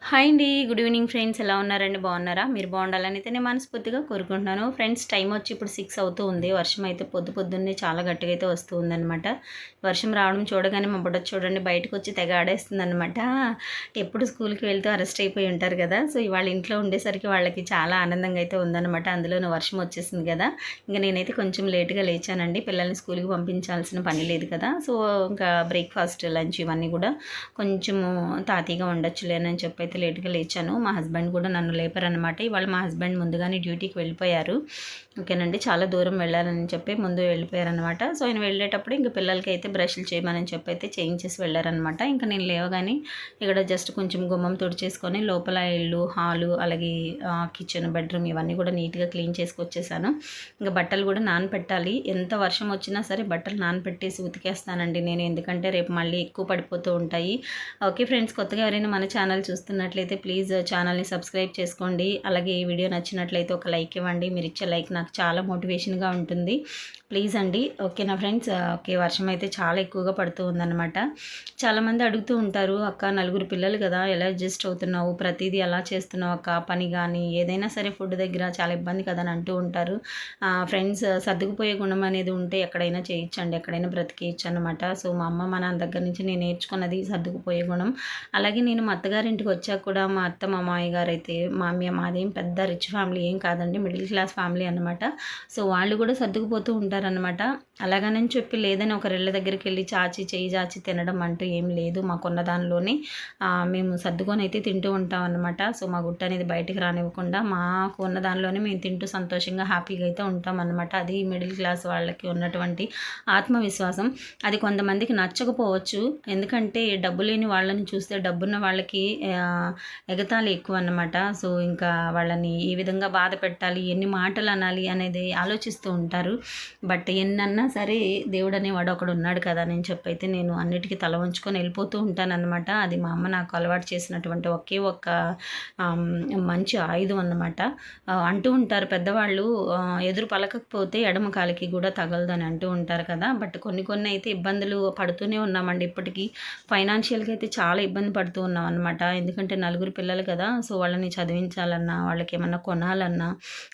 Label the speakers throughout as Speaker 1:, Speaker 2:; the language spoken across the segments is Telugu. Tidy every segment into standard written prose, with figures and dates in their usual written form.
Speaker 1: హాయ్ అండి. Good evening friends. ఎలా ఉన్నారండి? బాగున్నారా? మీరు బాగుండాలని అయితే నేను మనస్ఫూర్తిగా కోరుకుంటున్నాను. ఫ్రెండ్స్ టైం వచ్చి ఇప్పుడు 6 అవుతూ ఉంది. వర్షం అయితే పొద్దున్నే చాలా గట్టిగా అయితే వస్తూ ఉందనమాట. వర్షం రావడం చూడగానే మా బుడ్డ చూడండి బయటకు వచ్చి తెగ ఆడేస్తుందనమాట. ఎప్పుడు స్కూల్కి వెళ్తూ అరెస్ట్ అయిపోయి ఉంటారు కదా! సో ఇవాళ ఇంట్లో ఉండేసరికి వాళ్ళకి చాలా ఆనందంగా అయితే ఉందనమాట. అందులోనూ వర్షం వచ్చేసింది కదా! ఇంక నేనైతే కొంచెం లేట్‌గా లేచానండి. పిల్లల్ని స్కూల్కి పంపించాల్సిన పని లేదు కదా! సో ఇంకా బ్రేక్‌ఫాస్ట్, లంచ్ ఇవన్నీ కూడా కొంచెము తాతీగా ఉండొచ్చులేనని చెప్పి అయితే లేట్‌గా లేచాను. మా హస్బెండ్ కూడా నన్ను లేపారనమాట. ఇవాళ మా హస్బెండ్ ముందుగానే డ్యూటీకి వెళ్ళిపోయారు. ఓకేనండి. చాలా దూరం వెళ్ళాలని చెప్పి ముందు వెళ్ళిపోయారనమాట. సో ఆయన వెళ్ళేటప్పుడు ఇంక పిల్లలకి అయితే బ్రష్లు చేయమని చెప్పి అయితే చేయించేసి వెళ్ళారనమాట. ఇంక నేను లేవగానే ఇక్కడ జస్ట్ కొంచెం గుమ్మం తుడిచేసుకొని లోపల ఇల్లు, హాలు అలాగే కిచెన్, బెడ్రూమ్ ఇవన్నీ కూడా నీట్‌గా క్లీన్ చేసుకొచ్చేసాను. ఇంక బట్టలు కూడా నానపెట్టాలి. ఎంత వర్షం వచ్చినా సరే బట్టలు నానపెట్టేసి ఉతికేస్తానండి నేను. ఎందుకంటే రేపు మళ్ళీ ఎక్కువ పడిపోతూ ఉంటాయి. ఓకే ఫ్రెండ్స్, కొత్తగా ఎవరైనా మన ఛానల్ చూస్తున్నట్లయితే ప్లీజ్ ఛానల్ని సబ్స్క్రైబ్ చేసుకోండి. అలాగే ఈ వీడియో నచ్చినట్లయితే ఒక లైక్ ఇవ్వండి. మీరు ఇచ్చే లైక్ నాకు చాలా మోటివేషన్గా ఉంటుంది. ప్లీజ్ అండి. ఓకేనా ఫ్రెండ్స్? ఓకే, వర్షం అయితే చాలా ఎక్కువగా పడుతూ ఉందన్నమాట. చాలామంది అడుగుతూ ఉంటారు, అక్క నలుగురు పిల్లలు కదా, ఎలా అడ్జస్ట్ అవుతున్నావు, ప్రతిదీ ఎలా చేస్తున్నావు అక్క, పని కానీ ఏదైనా సరే ఫుడ్ దగ్గర చాలా ఇబ్బంది కదా అని అంటూ ఉంటారు. ఫ్రెండ్స్, సర్దుకుపోయే గుణం అనేది ఉంటే ఎక్కడైనా చేయొచ్చండి, ఎక్కడైనా బ్రతికేయచ్చు అనమాట. సో మా అమ్మ మా నాన్న దగ్గర నుంచి నేను నేర్చుకున్నది సర్దుకుపోయే గుణం. అలాగే నేను మా అత్తగారింటికి వచ్చాక కూడా మా అత్త మా మామయ్య గారు అయితే మాదేం పెద్ద రిచ్ ఫ్యామిలీ ఏం కాదండి, మిడిల్ క్లాస్ ఫ్యామిలీ అనమాట. సో వాళ్ళు కూడా సర్దుకుపోతూ ఉంటారనమాట. అలాగనని చెప్పి లేదని ఒకరిళ్ళ దగ్గరికి వెళ్ళి చెయ్యి చాచి తినడం అంటూ ఏం లేదు. మాకున్న దానిలోనే మేము సర్దుకొని అయితే తింటూ ఉంటాం అనమాట. సో మా గుట్ట అనేది బయటికి రానివ్వకుండా మాకు ఉన్న దానిలోనే మేము తింటూ సంతోషంగా హ్యాపీగా అయితే ఉంటాం అనమాట. అది మిడిల్ క్లాస్ వాళ్ళకి ఉన్నటువంటి ఆత్మవిశ్వాసం. అది కొంతమందికి నచ్చకపోవచ్చు. ఎందుకంటే డబ్బు లేని వాళ్ళని చూస్తే డబ్బున్న వాళ్ళకి ఎగతాళి ఎక్కువ అన్నమాట. సో ఇంకా వాళ్ళని ఏ విధంగా బాధ పెట్టాలి, ఎన్ని మాటలు అనాలి అనేది ఆలోచిస్తూ ఉంటారు. బట్ ఎన్నన్నా సరే దేవుడు అనేవాడు ఒకడు ఉన్నాడు కదా అని చెప్పి అయితే నేను అన్నిటికీ తల వంచుకొని వెళ్ళిపోతూ ఉంటానన్నమాట. అది మా అమ్మ నాకు అలవాటు చేసినటువంటి ఒకే ఒక్క మంచి ఆయుధం అన్నమాట. అంటూ ఉంటారు పెద్దవాళ్ళు, ఎదురు పలకకపోతే ఎడమ కాలికి కూడా తగలదని అంటూ ఉంటారు కదా. బట్ కొన్ని అయితే ఇబ్బందులు పడుతూనే ఉన్నామండి ఇప్పటికీ. ఫైనాన్షియల్గా అయితే చాలా ఇబ్బంది పడుతూ ఉన్నాం అనమాట. ఎందుకంటే నలుగురు పిల్లలు కదా, సో వాళ్ళని చదివించాలన్నా, వాళ్ళకి ఏమన్నా కొనాలన్నా,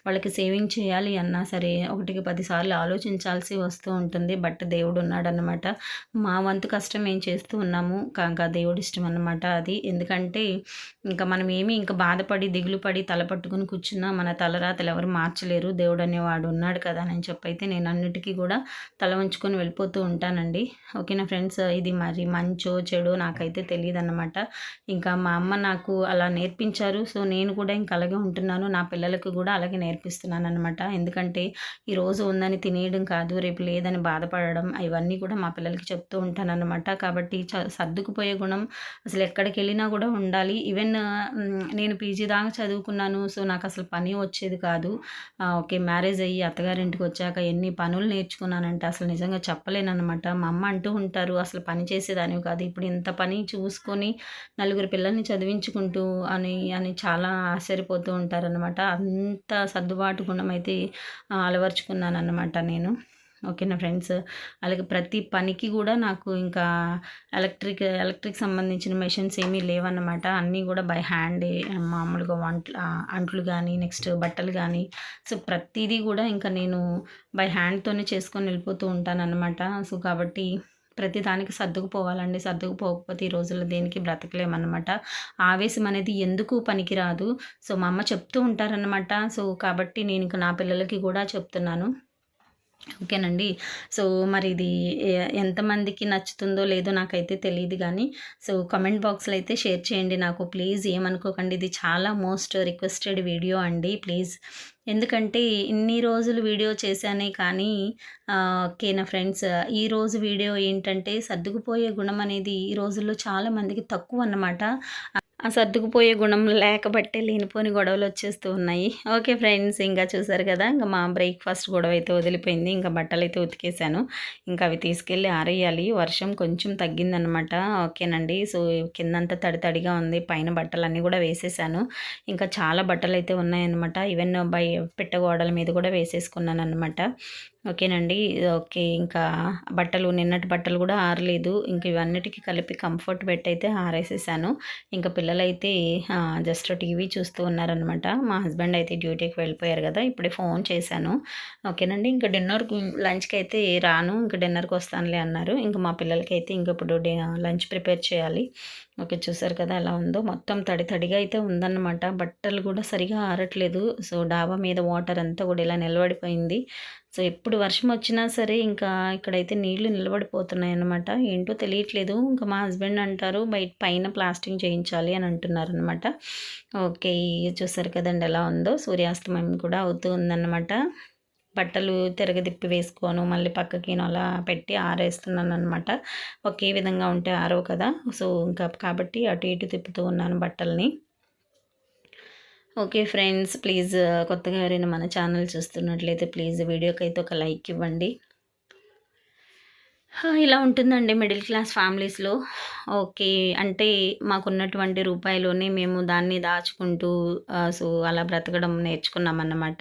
Speaker 1: వాళ్ళకి సేవింగ్ చేయాలి అన్నా సరే 1కి 10 సార్లు ఆలోచించాల్సి వస్తూ ఉంటుంది. బట్ దేవుడు ఉన్నాడనమాట. మా వంతు కష్టం మేము చేస్తూ ఉన్నాము. కాగా దేవుడి ఇష్టం అన్నమాట అది. ఎందుకంటే ఇంకా మనం ఏమి ఇంకా బాధపడి దిగులు పడి తల పట్టుకుని కూర్చున్నా మన తలరాతలు ఎవరు మార్చలేరు. దేవుడు అనేవాడు ఉన్నాడు కదా అని చెప్పి అయితే నేను అన్నిటికీ కూడా తల వంచుకొని వెళ్ళిపోతూ ఉంటానండి. ఓకేనా ఫ్రెండ్స్? ఇది మరి మంచో చెడో నాకైతే తెలియదన్నమాట. ఇంకా మా అమ్మ నాకు అలా నేర్పించారు. సో నేను కూడా ఇంకా అలాగే ఉంటున్నాను. నా పిల్లలకు కూడా అలాగే నేర్పిస్తున్నాను అనమాట. ఎందుకంటే ఈరోజు ఉందని తినేయడం కాదు, రేపు లేదని బాధపడడం, ఇవన్నీ కూడా మా పిల్లలకి చెప్తూ ఉంటానన్నమాట. కాబట్టి సర్దుకుపోయే గుణం అసలు ఎక్కడికి వెళ్ళినా కూడా ఉండాలి. ఈవెన్ నేను పీజీ దాకా చదువుకున్నాను. సో నాకు అసలు పని వచ్చేది కాదు. ఓకే, మ్యారేజ్ అయ్యి అత్తగారింటికి వచ్చాక ఎన్ని పనులు నేర్చుకున్నానంటే అసలు నిజంగా చెప్పలేనన్నమాట. మా అమ్మ అంటూ ఉంటారు, అసలు పని చేసేదానివి కాదు, ఇప్పుడు ఇంత పని చూసుకొని నలుగురు పిల్లల్ని చదివించుకుంటూ అని అని చాలా ఆశ్చర్యపోతూ ఉంటారనమాట. అంత సర్దుబాటు గుణం అయితే అలవర్చుకున్నానన్నమాట నేను. ఓకేనా ఫ్రెండ్స్? అలాగే ప్రతి పనికి కూడా నాకు ఇంకా ఎలక్ట్రిక్ సంబంధించిన మెషిన్స్ ఏమీ లేవన్నమాట. అన్నీ కూడా బై హ్యాండే, మామూలుగా అంట్లు కానీ, నెక్స్ట్ బట్టలు కానీ, సో ప్రతిదీ కూడా ఇంకా నేను బై హ్యాండ్తోనే చేసుకొని వెళ్ళిపోతూ ఉంటానన్నమాట. సో కాబట్టి ప్రతి దానికి సర్దుకుపోవాలండి. సర్దుకుపోకపోతే ఈ రోజుల్లో దేనికి బ్రతకలేమన్నమాట. ఆవేశం అనేది ఎందుకు పనికిరాదు. సో మా అమ్మ చెప్తూ ఉంటారన్నమాట. సో కాబట్టి నేను ఇంక నా పిల్లలకి కూడా చెప్తున్నాను. ఓకేనండి. సో మరి ఇది ఎంతమందికి నచ్చుతుందో లేదో నాకైతే తెలీదు కానీ, సో కామెంట్ బాక్స్లో అయితే షేర్ చేయండి నాకు ప్లీజ్. ఏమనుకోకండి, ఇది చాలా మోస్ట్ రిక్వెస్టెడ్ వీడియో అండి ప్లీజ్. ఎందుకంటే ఇన్ని రోజులు వీడియో చేశానే కానీ ఓకేనా ఫ్రెండ్స్, ఈరోజు వీడియో ఏంటంటే సర్దుకుపోయే గుణం అనేది ఈ రోజుల్లో చాలా మందికి తక్కువ అన్నమాట. ఆ సర్దుకుపోయే గుణం లేకబట్టే లేనిపోని గొడవలు వచ్చేస్తూ ఉన్నాయి. ఓకే ఫ్రెండ్స్, ఇంకా చూసారు కదా, ఇంకా మా బ్రేక్ఫాస్ట్ గొడవ అయితే వదిలిపోయింది. ఇంకా బట్టలు అయితే ఉతికేసాను. ఇంకా అవి తీసుకెళ్ళి ఆరేయాలి. వర్షం కొంచెం తగ్గిందనమాట. ఓకేనండి. సో కిందంతా తడిగా ఉంది. పైన బట్టలన్నీ కూడా వేసేసాను. ఇంకా చాలా బట్టలు అయితే ఉన్నాయన్నమాట. ఈవెన్ పిట్ట గోడల మీద కూడా వేసేసుకున్నాను అనమాట. ఓకేనండి. ఓకే. ఇంకా బట్టలు నిన్నటి బట్టలు గూడా ఆరలేదు. ఇంక ఇవన్నిటికి కలిపి కంఫర్ట్ బెట్టయితే ఆరేసేసాను. ఇంక పిల్లలైతే జస్ట్ టీవీ చూస్తూ ఉన్నారనమాట. మా హస్బెండ్ అయితే డ్యూటీకి వెళ్ళిపోయారు గదా! ఇప్పుడే ఫోన్ చేశాను. ఓకేనండి. ఇంక లంచ్‌కైతే రాను. ఇంక డిన్నర్‌కొస్తానులే అన్నారు. ఇంక మా పిల్లలకైతే ఇంకిప్పుడు లంచ్ ప్రిపేర్ చేయాలి. ఓకే. చూసారు కదా ఎలా ఉందో. మొత్తం తడి తడిగా అయితే ఉందన్నమాట. బట్టలు గూడా సరిగా ఆరట్లేదు. సో, డాబా మీద వాటర్ అంతా గూడా ఇలా నిలబడిపోయింది. సో, ఎప్పుడు వర్షమొచ్చినా సరే ఇంకా ఇక్కడైతే నీళ్లు నిలబడిపోతున్నాయన్నమాట. ఏంటో తెలియట్లేదు. ఇంకా మా హస్బెండ్ అంటారు పైన ప్లాస్టింగ్ చేయించాలి అని అంటున్నారనమాట. ఓకే. చూసారు కదండీ ఎలా ఉందో. సూర్యాస్తమయం కూడా అవుతూ ఉందన్నమాట. బట్టలు తిరగదిప్పి వేసుకోను. మళ్ళీ పక్కకిను అలా పెట్టి ఆరేస్తున్నాననమాట. ఒకే విధంగా ఉంటే ఆరవు కదా! సో, ఇంకా కాబట్టి అటు ఇటు తిప్పుతూ ఉన్నాను బట్టల్ని. ఓకే ఫ్రెండ్స్, ప్లీజ్ కొత్తగా ఎవరైనా మన ఛానల్ చూస్తున్నట్లయితే ప్లీజ్ వీడియోకైతే ఒక లైక్ ఇవ్వండి. ఇలా ఉంటుందండి మిడిల్ క్లాస్ ఫ్యామిలీస్‌లో. ఓకే. అంటే మాకున్నటువంటి రూపాయిలోనే మేము దాన్ని దాచుకుంటూ సో, అలా బ్రతకడం నేర్చుకున్నామన్నమాట.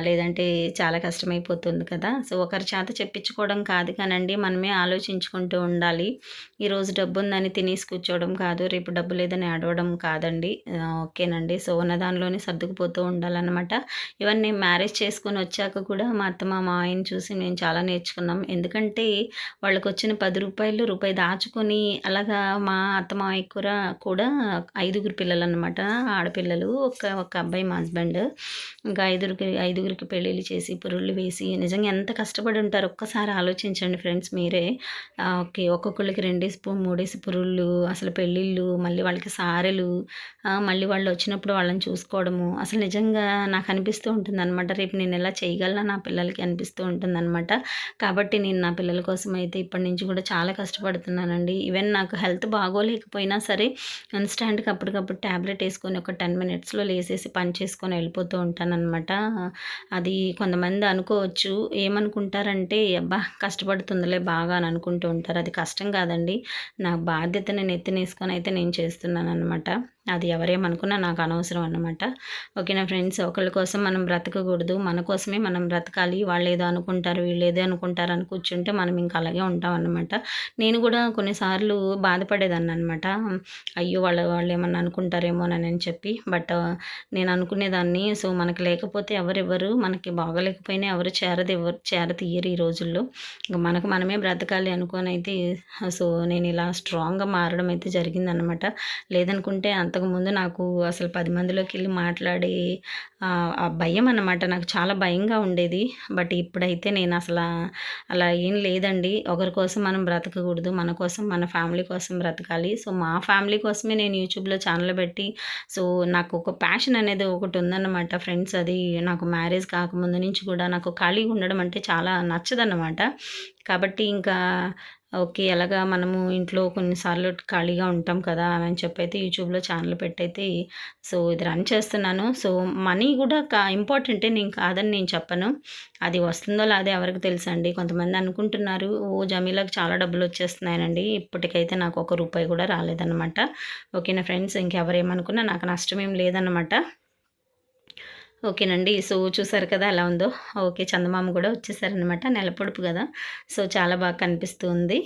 Speaker 1: లేదంటే చాలా కష్టమైపోతుంది కదా! సో, ఒకరి చేత చెప్పించుకోవడం కాదు కానండి, మనమే ఆలోచించుకుంటూ ఉండాలి. ఈరోజు డబ్బుందని తినేసి కూర్చోవడం కాదు, రేపు డబ్బు లేదని ఏడవడం కాదండి. ఓకేనండి. సో, ఉన్న దానిలోనే సర్దుకుపోతూ ఉండాలన్నమాట. ఈవెన్ నేను మ్యారేజ్ చేసుకొని వచ్చాక కూడా మా అత్త, మా మావయ్యని చూసి మేము చాలా నేర్చుకున్నాం. ఎందుకంటే వాళ్ళకొచ్చిన రూ. 10 రూపాయి దాచుకొని అలాగా మా అత్తమామయ్యకి కూడా ఐదుగురు పిల్లలనమాట. ఆడపిల్లలు. ఒక అబ్బాయి మా హస్బెండ్. ఇంకా ఐదుగురికి పెళ్ళిళ్ళు చేసి, పురుళ్ళు వేసి నిజంగా ఎంత కష్టపడి ఉంటారో ఒక్కసారి ఆలోచించండి ఫ్రెండ్స్ మీరే. ఓకే. ఒక్కొక్కళ్ళకి 2 3 పురుళ్ళు, అసలు పెళ్ళిళ్ళు, మళ్ళీ వాళ్ళకి సారెలు, మళ్ళీ వాళ్ళొచ్చినప్పుడు వాళ్ళని చూసుకోవడము. అసలు నిజంగా నాకు అనిపిస్తూ ఉంటుందనమాట. రేపు నేను ఎలా చేయగలనా నా పిల్లలకి అనిపిస్తూ ఉంటుందనమాట. కాబట్టి నేను నా పిల్లల కోసం అయితే ఇప్పటి నుంచి కూడా చాలా కష్టపడుతున్నానండి. ఈవెన్ నాకు హెల్త్ బాగోలేకపోయినా సరే ఇన్‌స్టాంట్‌గా అప్పటికప్పుడు టాబ్లెట్ ఏసుకొని ఒక 10 మినిట్స్‌లో లేసేసి పని చేసుకొని వెళ్ళిపోతూ ఉంటాననమాట. అది కొంతమంది అనుకోవచ్చు. ఏమనుకుంటారంటే, అబ్బా! కష్టపడుతుందిలే బాగా అని అనుకుంటూ ఉంటారు. అది కష్టం కాదండి. నా బాధ్యతని నెత్తినేసుకొని అయితే నేను చేస్తున్నాననమాట. అది ఎవరేమనుకున్నా నాకు అనవసరం అన్నమాట. ఓకేనా ఫ్రెండ్స్. ఒకళ్ళ కోసం మనం బ్రతకకూడదు. మన కోసమే మనం బ్రతకాలి. వాళ్ళేదో అనుకుంటారు, వీళ్ళేదో అనుకుంటారు అని కూర్చుంటే మనం ఇంక అలాగే ఉంటామన్నమాట. నేను కూడా కొన్నిసార్లు బాధపడేదాన్ననమాట. అయ్యో! వాళ్ళేమన్నా అనుకుంటారేమోనని చెప్పి. బట్ నేను అనుకునేదాన్ని. సో, మనకు లేకపోతే ఎవరివ్వరు. మనకి బాగోలేకపోయినా ఎవరు చేరతీయరు ఈ రోజుల్లో. ఇంక మనకు మనమే బ్రతకాలి అనుకోనైతే సో, నేను ఇలా స్ట్రాంగ్‌గా మారడం అయితే జరిగిందనమాట. లేదనుకుంటే అంతకుముందు నాకు అసలు 10 మందిలోకెళ్ళి మాట్లాడే ఆ భయం అన్నమాట. నాకు చాలా భయంగా ఉండేది. బట్ ఇప్పుడైతే నేను అలా ఏం లేదండి. ఒకరి కోసం మనం బ్రతకకూడదు. మన కోసం, మన ఫ్యామిలీ కోసం బ్రతకాలి. సో, మా ఫ్యామిలీ కోసమే నేను యూట్యూబ్‌లో ఛానల్ పెట్టి సో, నాకు ఒక ప్యాషన్ అనేది ఒకటి ఉందన్నమాట ఫ్రెండ్స్. అది నాకు మ్యారేజ్ కాకముందు నుంచి కూడా నాకు ఖాళీగా ఉండడం అంటే చాలా నచ్చదన్నమాట. కాబట్టి ఇంకా ఓకే. అలాగా మనము ఇంట్లో కొన్నిసార్లు ఖాళీగా ఉంటాం కదా! అని చెప్పైతే యూట్యూబ్‌లో ఛానల్ పెట్టయితే సో, ఇది రన్ చేస్తున్నాను. సో, మనీ గూడా ఇంపార్టెంటే కాదని నేను చెప్పను. అది వస్తుందో లేదో ఎవరికి తెలుసండి. కొంతమంది అనుకుంటున్నారు, జమీలాకి చాలా డబ్బులొచ్చేస్తున్నాయనండి. ఇప్పటికైతే నాకు ఒక రూపాయి కూడా రాలేదన్నమాట. ఓకేనా ఫ్రెండ్స్. ఇంకెవరేమనుకున్నా నాకు నష్టమేం లేదన్నమాట. ఓకేనండి. సో, చూసారు కదా ఎలా ఉందో. ఓకే. చందమామ గూడా వచ్చేసారనమాట. నెలపొడుపు గదా! సో, చాలా బాగా కనిపిస్తూ ఉంది.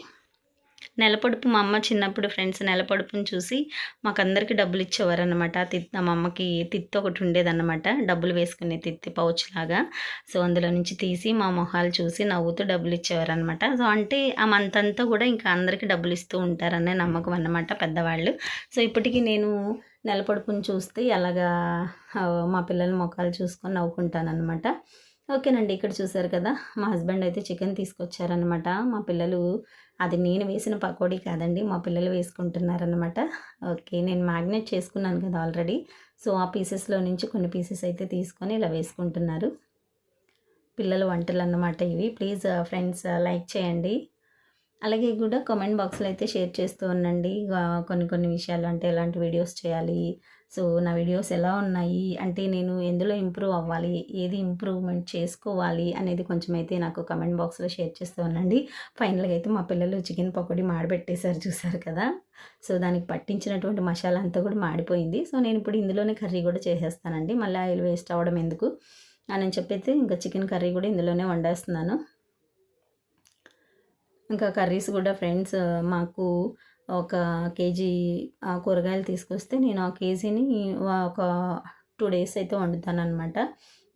Speaker 1: నెలపొడుపు మా అమ్మ చిన్నప్పుడు ఫ్రెండ్స్ నెలపొడుపుని చూసి మాకందరికి డబ్బులిచ్చేవారనమాట. మా అమ్మకి తిత్తి ఒకటి ఉండేదన్నమాట. డబ్బులు వేసుకునే తిత్తి పౌచ్‌లాగా. సో, అందులో నుంచి తీసి మా మొహాలు చూసి నవ్వుతూ డబ్బులిచ్చేవారనమాట. సో, అంటే ఆ మంత్ అంతా గూడా ఇంకా అందరికి డబ్బులిస్తూ ఉంటారనే నమ్మకం అన్నమాట పెద్దవాళ్ళు. సో, ఇప్పటికి నేను నెలపొడుపుని చూస్తే అలాగా మా పిల్లల మొఖాలు చూసుకొని నవ్వుకుంటాననమాట. ఓకేనండి. ఇక్కడ చూసారు కదా! మా హస్బెండ్ అయితే చికెన్ తీసుకొచ్చారనమాట. మా పిల్లలు అది నేను వేసిన పకోడీ కాదండి. మా పిల్లలు వేసుకుంటున్నారనమాట. ఓకే. నేను మ్యాగ్నేట్ చేసుకున్నాను కదా ఆల్రెడీ. సో, ఆ పీసెస్‌లో నుంచి కొన్ని పీసెస్ అయితే తీసుకొని ఇలా వేసుకుంటున్నారు. పిల్లల వంటలన్నమాట ఇవి. ప్లీజ్ ఫ్రెండ్స్ లైక్ చేయండి. అలాగే కూడా కామెంట్ బాక్స్‌లో అయితే షేర్ చేస్తూ ఉండండి. కొన్ని కొన్ని విషయాలు అంటే ఎలాంటి వీడియోస్ చేయాలి. సో, నా వీడియోస్ ఎలా ఉన్నాయి? అంటే నేను ఎందులో ఇంప్రూవ్ అవ్వాలి? ఏది ఇంప్రూవ్‌మెంట్ చేసుకోవాలి? అనేది కొంచెం అయితే నాకు కామెంట్ బాక్స్‌లో షేర్ చేస్తూ ఉండండి. ఫైనల్‌గా అయితే మా పిల్లలు చికెన్ పకోడీ మాడబెట్టేసారు చూసారు కదా! సో, దానికి పట్టించినటువంటి మసాలా అంతా కూడా మాడిపోయింది. సో, నేను ఇప్పుడు ఇందులోనే కర్రీ కూడా చేసేస్తానండి. మళ్ళీ ఆయిల్ వేస్ట్ అవ్వడం ఎందుకు? అని చెప్పైతే ఇంకా చికెన్ కర్రీ కూడా ఇందులోనే వండేస్తున్నాను. ఇంకా కర్రీస్ కూడా ఫ్రెండ్స్ మాకు ఒక కేజీ కూరగాయలు తీసుకొస్తే నేను ఆ కేజీని ఒక 2 డేస్ అయితే వండుతాననమాట.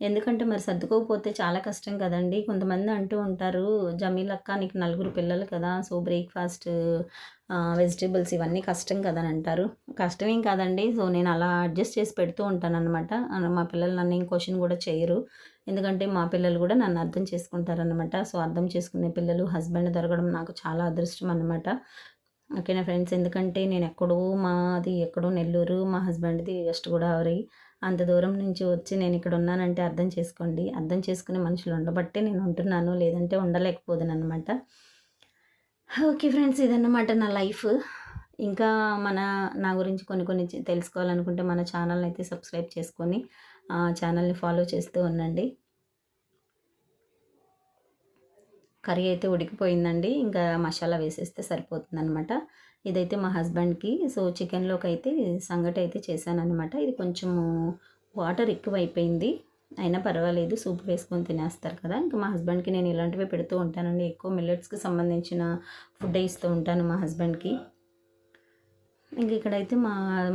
Speaker 1: ఎందుకంటే మరి సర్దుకోకపోతే చాలా కష్టం కదండీ! కొంతమంది అంటూ ఉంటారు, "జమీలక్క నీకు నలుగురు పిల్లలు కదా! సో, బ్రేక్‌ఫాస్ట్ వెజిటబుల్స్ ఇవన్నీ కష్టం కదా!" అని అంటారు. కష్టమేం కాదండి. సో, నేను అలా అడ్జస్ట్ చేసి పెడుతూ ఉంటాననమాట. మా పిల్లలు నన్నేం క్వెషన్ కూడా చేయరు. ఎందుకంటే మా పిల్లలు కూడా నన్ను అర్థం చేసుకుంటారనమాట. సో, అర్థం చేసుకునే పిల్లలు, హస్బెండ్ దొరకడం నాకు చాలా అదృష్టం అనమాట. ఓకేనా ఫ్రెండ్స్. ఎందుకంటే నేనెక్కడో మాది ఎక్కడో నెల్లూరు, మా హస్బెండ్‌ది వెస్ట్ గోదావరి. అంత దూరం నుంచి వచ్చి నేనిక్కడ ఉన్నానంటే అర్థం చేసుకోండి. అర్థం చేసుకునే మనుషులు ఉండబట్టే నేను ఉంటున్నాను. లేదంటే ఉండలేకపోదుననమాట. Okay friends. ఇదన్నమాట నా లైఫ్. ఇంకా నా గురించి కొన్ని కొన్ని తెలుసుకోవాలనుకుంటే మన ఛానల్‌ని అయితే సబ్స్క్రైబ్ చేసుకొని ఛానల్‌ని ఫాలో చేస్తూ ఉండండి. కర్రీ అయితే ఉడికిపోయిందండి. ఇంకా మసాలా వేసేస్తే సరిపోతుందనమాట. ఇదైతే మా హస్బెండ్‌కి. సో, చికెన్‌లోకైతే సంగటి అయితే చేశాననమాట. ఇది కొంచెము వాటర్ ఎక్కువైపోయింది. అయినా పర్వాలేదు, సూప్ వేసుకొని తినేస్తారు కదా! ఇంకా మా హస్బెండ్‌కి నేను ఇలాంటివే పెడుతూ ఉంటానండి. ఎక్కువ మిల్లెట్స్‌కి సంబంధించిన ఫుడ్డే ఇస్తూ ఉంటాను మా హస్బెండ్‌కి. ఇంక ఇక్కడైతే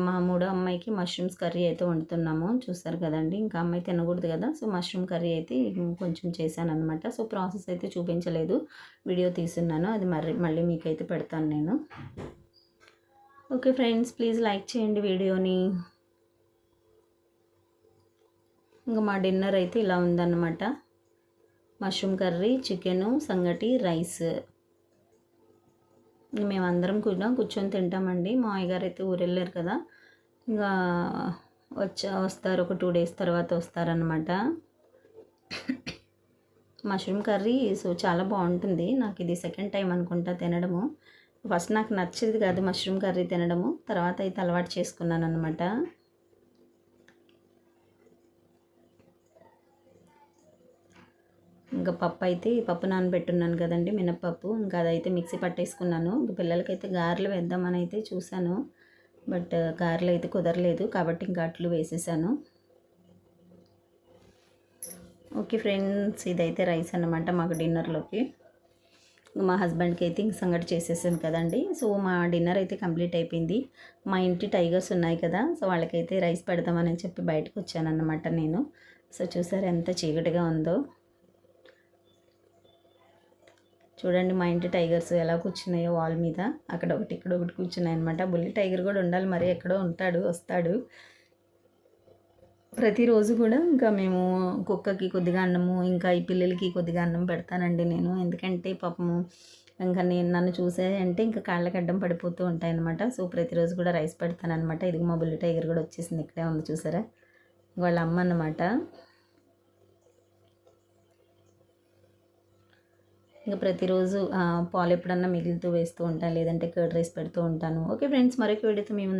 Speaker 1: మా మూడో అమ్మాయికి మష్రూమ్స్ కర్రీ అయితే వండుతున్నాము. చూస్తారు కదండీ! ఇంకా అమ్మాయి తినకూడదు కదా! సో, మష్రూమ్ కర్రీ అయితే కొంచెం చేశాననమాట. సో, ప్రాసెస్ అయితే చూపించలేదు. వీడియో తీసున్నాను. అది మళ్ళీ మీకైతే పెడతాను నేను. ఓకే ఫ్రెండ్స్, ప్లీజ్ లైక్ చేయండి వీడియోని. ఇంకా మా డిన్నర్ అయితే ఇలా ఉందన్నమాట. మష్రూమ్ కర్రీ, చికెను, సంగటి, రైస్. మేమందరం కూడా కూర్చొని తింటామండి. మా అయ్యగారు అయితే ఊరెళ్ళారు కదా! ఇంకా వస్తారు. ఒక 2 డేస్ తర్వాత వస్తారనమాట. మష్రూమ్ కర్రీ సో, చాలా బావుంటుంది. నాకు ఇది సెకండ్ టైం అనుకుంటా తినడము. ఫస్ట్ నాకు నచ్చేది కాదు మష్రూమ్ కర్రీ తినడము. తర్వాత అయితే అలవాటు చేసుకున్నాననమాట. ఇంకా పప్పు నానబెట్టున్నాను కదండీ! మినపప్పు. ఇంకా అదైతే మిక్సీ పట్టేసుకున్నాను. ఇంక పిల్లలకైతే గారెలు వేద్దామని అయితే చూశాను. బట్ గారెలు అయితే కుదరలేదు. కాబట్టి ఇంకా అట్లు వేసేసాను. ఓకే ఫ్రెండ్స్, ఇదైతే రైస్ అన్నమాట మాకు డిన్నర్‌లోకి. మా హస్బెండ్‌కి అయితే ఇంక సంగటి చేసేసాను కదండీ! సో, మా డిన్నర్ అయితే కంప్లీట్ అయిపోయింది. మా ఇంటి టైగర్స్ ఉన్నాయి కదా! సో, వాళ్ళకైతే రైస్ పెడదామని చెప్పి బయటకొచ్చానన్నమాట నేను. సో, చూసారా ఎంత చీకటిగా ఉందో. చూడండి మా ఇంటి టైగర్స్ ఎలా కూర్చున్నాయో వాల్ మీద. అక్కడ ఒకటి, ఇక్కడ ఒకటి కూర్చున్నాయన్నమాట. బుల్లి టైగర్ కూడా ఉండాలి, మరి ఎక్కడో ఉంటాడు, వస్తాడు. ప్రతిరోజు కూడా ఇంకా మేము కుక్కకి కొద్దిగా అన్నము, ఇంకా ఈ పిల్లలకి కొద్దిగా అన్నం పెడతానండి నేను. ఎందుకంటే పాపము ఇంకా నన్ను చూసాయంటే ఇంకా కాళ్ళకి అడ్డం పడిపోతూ ఉంటాయన్నమాట. సో, ప్రతిరోజు కూడా రైస్ పెడతానన్నమాట. ఇదిగో మా బుల్లి టైగర్ కూడా వచ్చేసింది, ఇక్కడే ఉంది చూసారా, వాళ్ళ అమ్మ అన్నమాట. ఇంకా ప్రతిరోజు పాలు ఎప్పుడన్నా మిగులుతూ వేస్తూ ఉంటాను, లేదంటే కర్డ్ రైస్ పెడుతూ ఉంటాను. ఓకే ఫ్రెండ్స్, మరొక వీడియోతో మీ ముందు